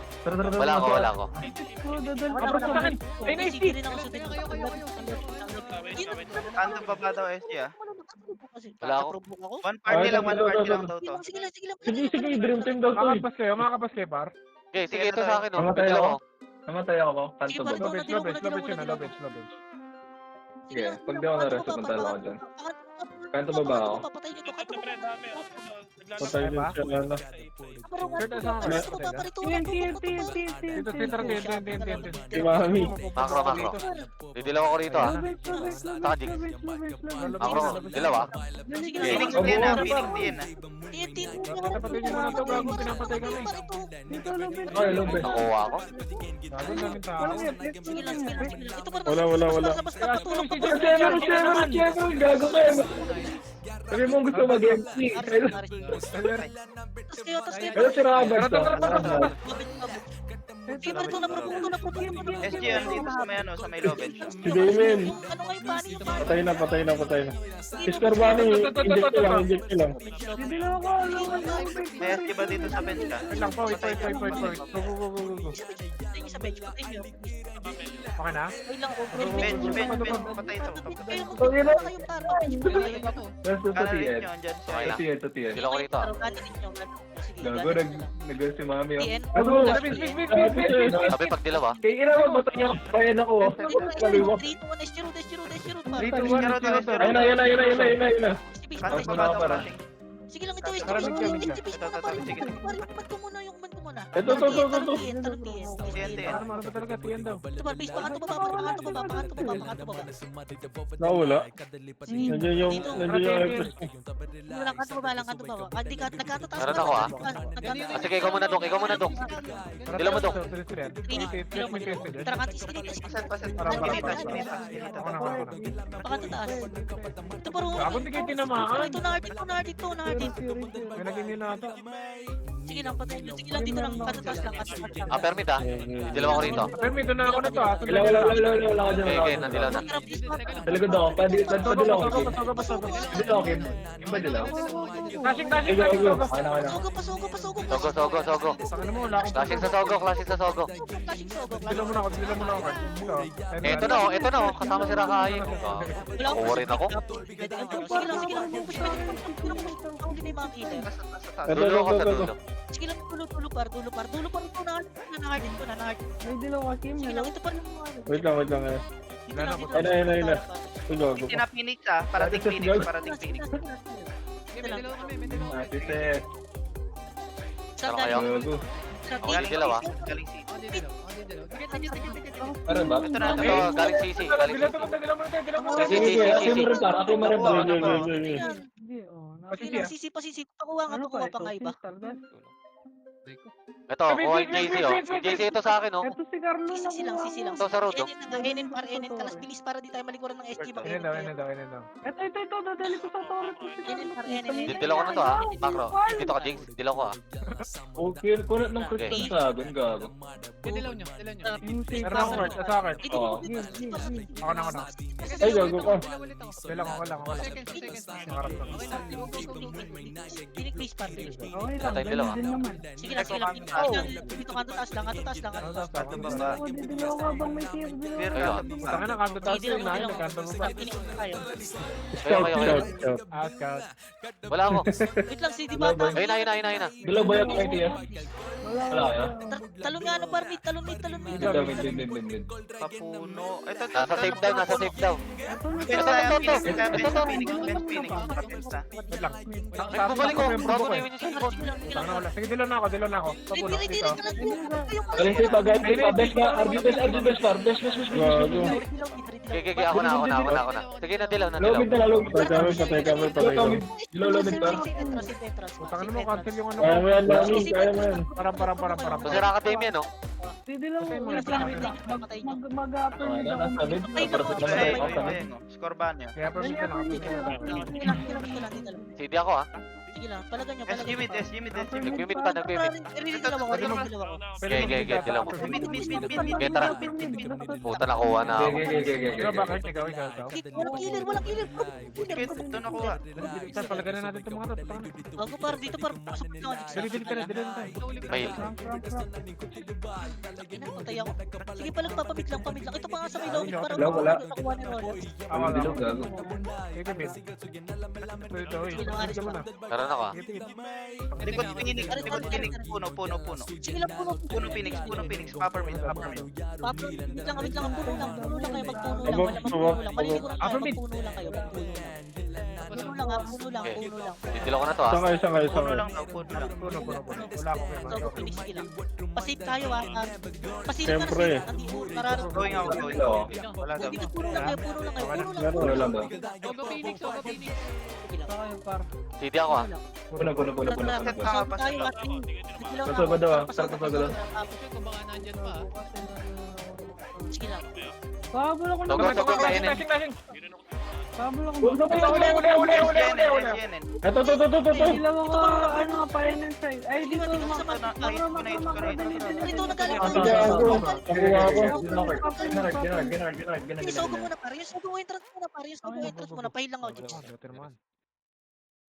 Wala ako. Abro sa akin. Ay, na ST. Ano baba daw SG ah? Wala ako. One party lang daw to. Sige lang. Sige, dream team daw to. Makakapas kayo, par. Okay, sige, ito sa akin oh. Mamatay Dilaw ako. ko. Namatay ako. Kanto Sige, ba? Low bench yun na, low bench. Sige, pag di ako na-rest, punta lang ako dyan. Kanto baba ako. Papatay nyo to. Patay din siya na. Dito, TNT. Si Mami. Makro. Didilaw ako rito ah. Saka jigs. Makro, dilaw ah. Phoenix din ah. Pinapatay niyo muna ito, gago. Pinapatay kami. Ay, low bench. Nakuha ako. Gago, daming tao. Wala. Siyempre, gago kayo. Sabi mo gusto mag-MC. Pero si Rabas to. SG yan dito sa may sa may low bench. Si Damien. Ano kayo Patay na. Iskarbani, inject ko lang. May SG ba dito sa bench ka? Wait lang po, wait. Go. sa bench. Patay nyo. Okay na? Wait lang, Bench. Patay ito. Kayo para. Tapos sa Kala rin TN. nyo, andyan sa Sa TN, sa TN. Didilaw ko rito ah. Gago, nag si Mami. TN. Ano? Sabi pag dilaw ah. Kaya ina mo, matay niya. Bayan ako. Kaliwa. 3-2-1, Estiro, Ayun na. Kanto baba daw. Sige lang ito, Sige. Estiro. Ba't ko muna yung muna. Ito, ito, ito, ito. Talong TN. TNT. Ano ba talaga? Tiyan daw. Ito ba, base, pakanto baba, pakanto baba. Nawala. Sige, Nandiyan yung, dito. nandiyan yung Everest ko. Lang, kanto baba. Hindi ka, nagkatatas Meron ako, ah. Sige, ikaw muna, Dok. Dila mo, Dok. Tara, kantis, kantis. Paset. Parang. Pinita. Ako na. Pakanto taas. Ito pa rin. Ako hindi kayo tinamaan. Ito na hardit. May naging ninato. Sige lang, patayin nyo. Sige lang, dito lang. Kanto taas lang. Ah, permit ah. Dila ako rito. Pero may doon na ako na to ah. Wala ka dyan. Okay, nandilaw na. Talaga daw, padila ako. Padila ako, Kim. Kim ba dilaw? Flashing. Sogo. Saka na mo, wala akong Flashing sa Sogo. Dila mo na ako. Ito. Ito na oh. Kasama si Rakai. Kukuha rin ako. Sige lang. Ako din yung mga killer. Dulo ako sa dulo. Sige lang, dulo par. Ito na hardit ko. May dilaw ka, Kim. Sige lang, ito pa rin. Wait lang. Dito lang. Ayun na. Ito, Tina Phoenix ah. Parating Phoenix. May dalawa kami. Ate, Saan Ano kayo? gago. Galing dilaw ah. Galing si. Ano ba? Ito na. Ito, galing CC. Ako mo rin pa. Hindi, oh. Pasisi. Pakuha nga pa nga iba. Ito, oh, JC oh. JC ito sa akin oh. Ito si Carlo na Sisi lang. Ito sa road oh. NN kalas bilis para di tayo malikuran ng SG bang Ito daw. Ito, dadali ko sa torre ko si Carlo. Dilaw ko na to ah. Macro. Dito ka, Jinx. Dilaw ko ah. Okay, kunat ng crystal dragon, gago. Dilaw nyo. Meron akong word. Sa akin. Oo. Ako na. Ay, gago ka. Dila ko lang. Nakarap ko. Please par. Okay lang, Tatay dilaw, ganun din naman. Sige lang. Dito kanto taas lang. Kanto baba. Ako, di dilaw ka bang may tier dilaw? Pero Ayun. Taka na, kanto taas yun. Nahin, nagkanto mo ba? Kayo. Scout. Scout. Wala ako. Wait lang, si Dibata. Ayun na. Dilaw ba yung idea? Wala kaya? Talon nga, par mid. Talon mid. Mid. Papuno. Ito. Nasa safe daw. Phoenix. Wait lang. Ay, bumalik ko. Bago na yun yung cellphone. Taka na, wala. Sige, dilaw na ako. Papuno. Dito. Galing sa'yo, guys. Best na. RB best par. Best. Gago. Sige, ako na. Sige, na dilaw. Lobid na. Patay kami. Dilaw pa. Taka na mo, cancel yung ano Kaya ko. mo yan, Lami. Kaya mo yan. Parang. So, si Raka Damien oh. Di dilaw Okay, ka. wait lang. Mag-apple Ay, nila. nasa mid. Ayun. Score ban niya. Kaya permit na CD ako ah. Sige lang, palagan nyo. SG mid. Nag-mute pa. Dilaw ako. Okay, dilaw ko. Mid. Okay, tara. Puta, nakuha na ako. Ikaw bakit? Ikaw. Walang killer. Ito nakuha. Saan palagyan na natin itong mga to? Taka na. Ako par, dito par. Pasok na ako. Dali ka na. Mail. Patay ako. Sige, pamit lang. Ito pa nga sa may lobby para Wala. nakuha ni Ron. Ako lang. Dilaw, gago. Ito, mid. Ito, hindi ka muna. Meron ako ah. Likod Phoenix. Puno. Sige lang, Puno Phoenix. Upper mid. Papa, wait lang, puno lang kayo, magpuno lang, maliligo lang Upper kayo, mid. magpuno lang kayo, puno lang. Dilaw ko na to ah. Isang kayo. Puno lang daw. Puno lang. Puno. Wala ako kay So, Phoenix, sige lang. Pasave tayo pasave Siyempre. ka na save, nararating. Going out. Wala daw. Dito, puno lang kayo. Wala lang ba? Ogo Phoenix. Sige lang. CD ako ah. Puno. Pasave tayo, Pasok ba daw ah? Pasok ba daw? Kung baka nandyan pa. Sige lang. Pahabol ako na. Sogo, kainin. Pahabol ako. Uli. SGNN. Ito. Dilaw ako, ano, painin side. Ay, dito, Dito mga. Dito, nagaling Ako. Yung sogo muna pare, yung sogo entrance muna, pahil lang ako.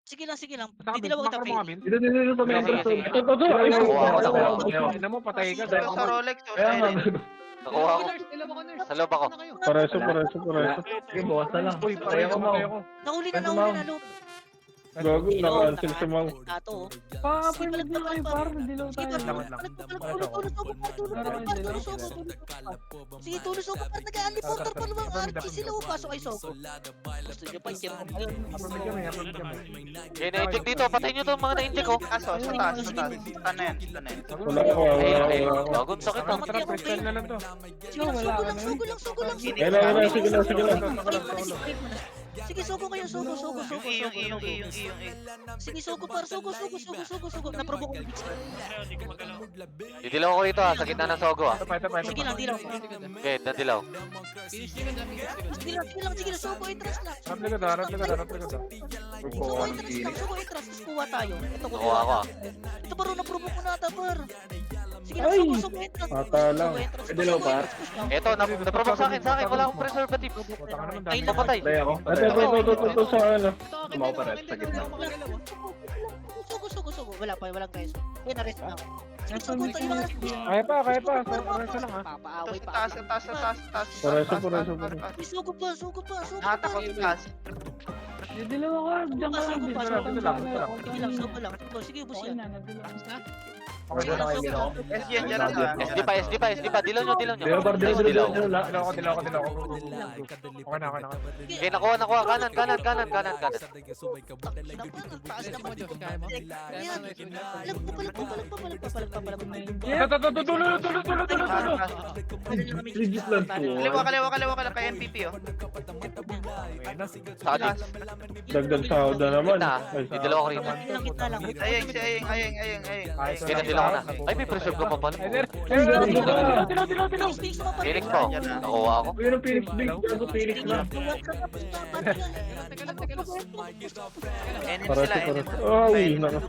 Sige lang. Didilaw kita pahil. Dito sa may entrance. Ito. Ina mo, patay ka. Ito sa Rolex. Kaya nga. Nakuha ako. Sa loob ako. Pareso. Sige, bukas na lang. Uy, patay ako. Nahuli na loob. Gago, naka-cancel si Mang. Tato. Papalag na kayo, par. Dilaw Sige, tayo. Sige, tulos ako par. Nag-aliporter pa naman. RP sila o pasok ay Soko. Gusto nyo pa i-check mo kayo. Okay, na-inject dito. Patayin nyo itong mga na-inject ko. Aso, sa taas, sa taas. Saan na yan? Saan na yan? Wala ko, wala ko. Gagawin sakit ah. Tara, crystal na lang to. Sige lang, sugo lang. Sige lang. Sige, sugo kayo, sugo. Yung Sige, sugo par, sugo. Naprovoke ko yung Didilaw ko rito ah. Sa gitna ng Sogo ah. Sige lang, dilaw. Okay, nadilaw. Finish nyo na, finish nyo na. Sige lang, sugo, interest lang. Harap likod ah, harap likod. Sugo, interest lang, sugo, interest. Tapos kuha tayo. Ito, Nakuha ako ah. Ito baro, naprovoke ko na ata, par. Sige lang, sugo, interest. Ata lang. Dilaw, par. Eto, naprovoke sa akin. Wala akong preservative. Ay, Napatay. Tayo ako. Ito sa ano. Tumaw pa rin sa gitna. Sugo. Walang guys. Yan, na-rest na ako. Sige, sugo, tayo mga Kaya pa. Reso lang ah. papaaway pa. taas. Pareso. Sugo pa. Nakatakot yung taas. Dilaw ako, diyan ka lang. Sugo lang. Sige, ubos yan. Okay, doon ako yung ginawa. SG yan dyan ah. SD pa. Dilaw nyo. Dilaw, par. Dilaw. Dilaw ko. Okay na. Okay, nakuha. Kanan. Taas naman. Diyos, kaya mo? Yan. Palag pa. Tulo. Legit lang to. Kaliwa ka lang kay MPP oh. Sa akin. Dagdag sahod na naman. Didilaw ko rito. Kita lang. Ayeng. Okay, nadilaw ko na. Ay, may preserve ka pa pala. Dilaw. Phoenix po. Nakuha ako. Yun ang Phoenix Big. Gago, Phoenix lang. Enemy Pareso. sila, enemy. Ay, naka.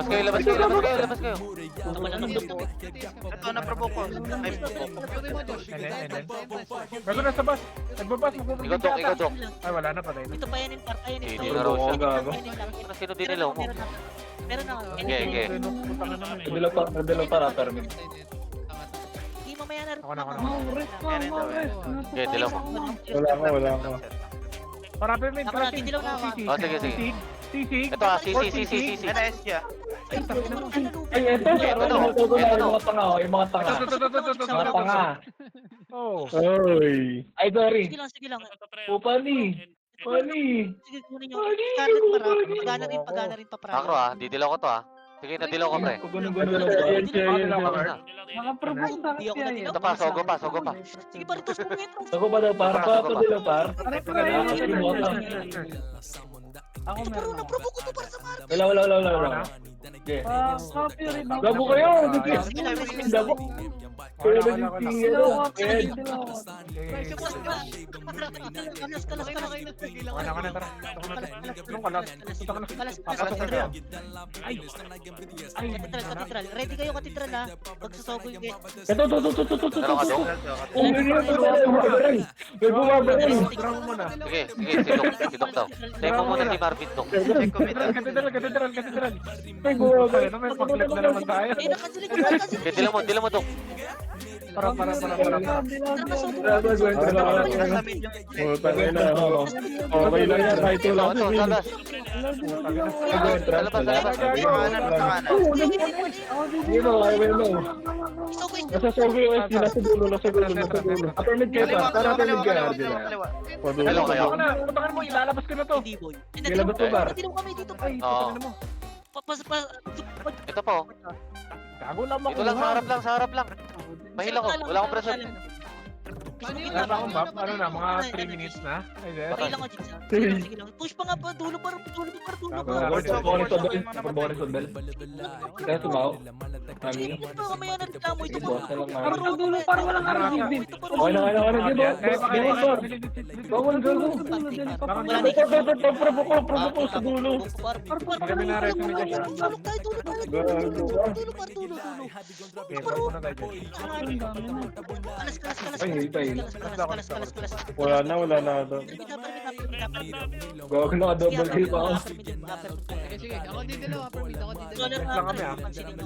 Labas kayo. Ito, naprovoke ko. Ay, Bago na sa bus. Nagbabas. Ikaw, Dok. Ay, wala na, patay na. Ito pa yan yung part. Ayan Hindi yung na raw siya. Gago. Sino dinilaw mo? Meron na. Okay. Dilaw, par. Permit. Hindi mamaya na rin. Ako na. Okay, dilaw mo. Wala ko. Marami may Ako na, didilaw na ako. Oh, sige. Sisig. Ito ah, CC. ano SG ah. Ay, ito. Yung mga tanga. Mga tanga. Oh. Ay. Ay, sorry. Sige lang. Pani. Sige, kunin nyo. Scarlet para. Pagana rin pa para. Akro ah, didilaw ko to ah. Sige, nadilaw ko pre. Gugunin lang. Tapos na. Nakaprovoke sa Hindi ako akin. nadilaw. Ito pa, Sogo pa. Sige, parito sa metro. Ako pa daw, par. Dilaw, par. Ako Ito meron baro, ako. naprovoke ko to para sa mga. Wala. Okay. Copy rin ako. Gabo kayo. Gabo. Kaya Wala. naging Dilaw ako, Kaya dilaw ako. Wala, tara. Anong kalas? Punta ka na. Katedral. Ready kayo, katedral ha. Pagsasogo yung gate. Ito. Meron ka, Dok? May bumabaril. Tara mo muna. Sige, si Dok daw. Tayo mo muna si Marvin, Dok. Check ko mid. Katedral. May bumabaril. Kaya naman, pag-clip na naman tayo. Eh, nakadzilig ko. Okay, dilaw mo, Dok. Para. Nasa mid yung Tangay na. Okay lang yan. Kahit wala Ito, ko. labas. kanan. Nasa Sogo yung SD. Nasa dulo. Upper mid kayo pa. Tara, upper mid kayo. Kaliwa. Dalaw kayo. Putakan mo, ilalabas ko na to. Hindi boy. Ilabas mo, bar. Dilaw kami dito. Oo. Ito po. Gago lang mo. Ito lang, sa harap lang. Mahila ko. Wala akong preserve. Wala pa akong buff. Ano na, mga 3 minutes na. Ay, Patay. Okay lang ako, Jigsa. Sige lang. Push pa nga pa. Dulo pa. Kaya tumaw. Sige pa. Mamaya na rin mo. Ito Boss na lang, pa. Mar. Parang dulo, parang walang aragig din. Okay na. Bawal, gago. Provoke ko sa dulo. Kami na rin. Tulog tayo. Paro na tayo. Kalas. Ay, hintay. Kalas. Wala na. Gago na, double kill pa ako. Sige. Ako didilaw, upper mid. Ako didilaw. lang kami, Set mid,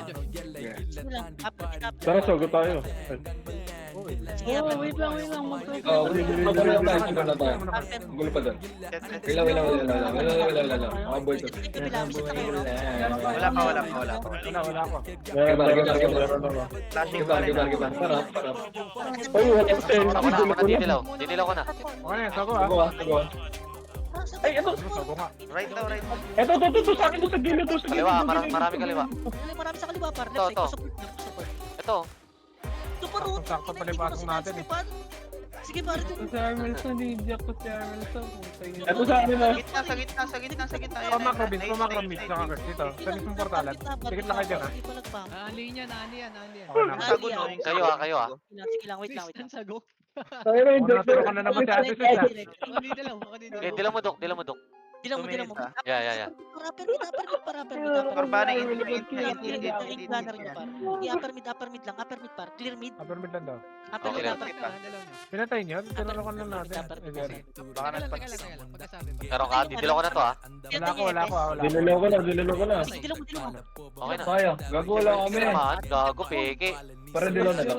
Josh. Tara, Sogo tayo. Sige, Wait lang. Oh, gulo na tayo. Gulo pa doon. Wala. Makaboy to. Wala pa. Wala ako. Flashing pa rin. Para. Ay, wala pa tayo. Ako na, dinilaw. Dinilaw ko na. Okay, sago Ako ah. Ay, ito. Sago nga. Right daw. Ito, sa akin, ito sa gilid, ito sa gilid. Kaliwa, marami kaliwa. Marami sa kaliwa, par. Ito, Left ito. side, support. Ito. Super root. Sakto pala yung pasok natin eh. Sige, par. Si Armelson, hindi ako si Armelson. Ito sa akin na. Sa gitna. Pamakramid sa kakart dito. Sa mismong portalan. Tikit lang kayo dyan ah. Naali niya, naali yan. Okay na. Sago no. Kayo ah. Sige lang, wait lang. Sago. Tayo na, Una, turo ka na naman si Ate Sus ah. Ako dinilaw. Eh, dila mo, Dok. Dilam mo. Yeah. Upper Corbana in upper mid lang, upper mid par. Clear mid. Upper mid lang daw. Upper Okay mid, lang. upper mid. Pinatay niyo? Tinuro ka na natin. Baka Teka lang. Pagkasabi pa. Meron ka, didilaw ko na to ah. Wala ko. Dinilaw ko na. Sige, dilam mo. Okay na. Kaya, gago lang kami. Naman, gago, peke. Para dilaw na lang.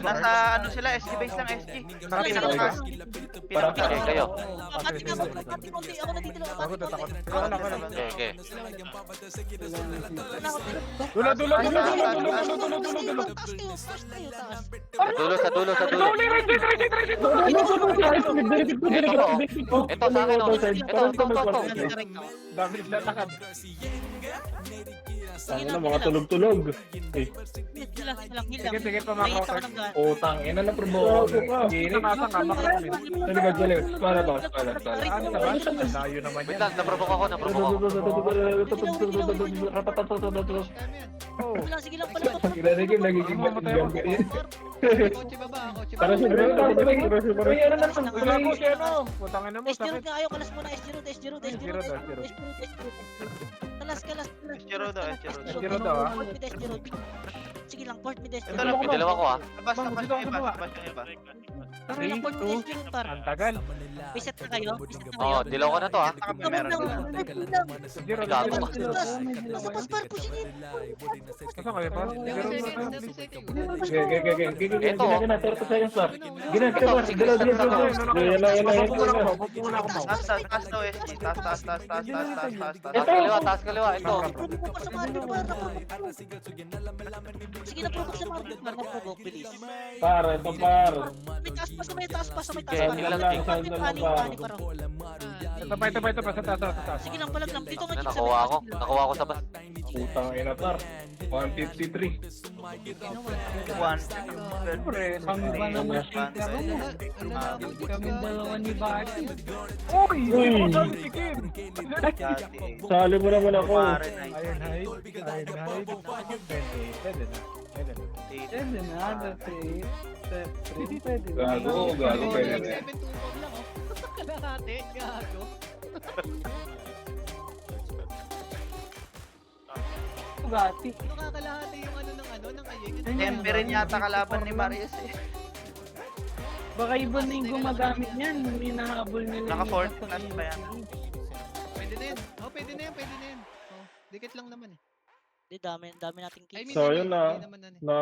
Nasa ano sila, SG base lang, SG. Marami na Pinaka- Okay, kayo. Pati konti, ako nagtitilaw. Ako tatakot. Wala. Okay. Dulo. Sa dulo. Ito sa akin oh. Ito. Dami lakad. Tangin na, mga tulog-tulog. Sige, pamakro ka. Utang, ina na promo. Ito nasa nga, makramid. Galing. Para. Layo naman Wait yan. lang, naprovoke ako. Sige lang pala. Nagiging Kotse baba. Para sa bro, Wala ko siya no. Putangin na mo. S0 nga ayaw, kalas muna S0. Kalas. Zero daw ah. Sige lang, port mid S0. Ito lang, Didilaw ako ah. Labas yung iba. Tara lang, port mid S0 par. Ang tagal. Reset na kayo. Oh, dilaw ko na to ah. Meron Meron lang. Zero Gago. Nasa pas par, pushing in. Kasi kayo pa. Ito. Taas daw, SG. Taas. Taas kaliwa. Ito. Provoke pa sa Marvin par. Sige na, provoke sa Marvin par. Provoke, bilis. Ito par. May taas pa sa may taas Okay, pa. tingnan lang, Pani pa raw. Ito pa sa taas. Sige lang, palag lang. Dito nga Ano, dito nakuha ko sa bas. Utang, ina par. 153. Kami ba naman kami dalawa ni Baki. Uy! Sali mo naman ako. Iron Hide. Pwede na. Pwede na, that's it. Pwede na. Gago, pwede na. 7-2 lang oh. Kalahati, gago. Bati. Nakakalahati yung ng ayeng. Tempe rin yata kalaban ni Marius eh. Baka iba na yung gumagamit niyan. Hinahabol nila. Naka yung 4th nasa class pa yan. Pwede na yan. Oh, pwede na yan. Oh, dikit lang naman eh. Di, dami nating I kills. mean, So, yun na. hindi naman na. Na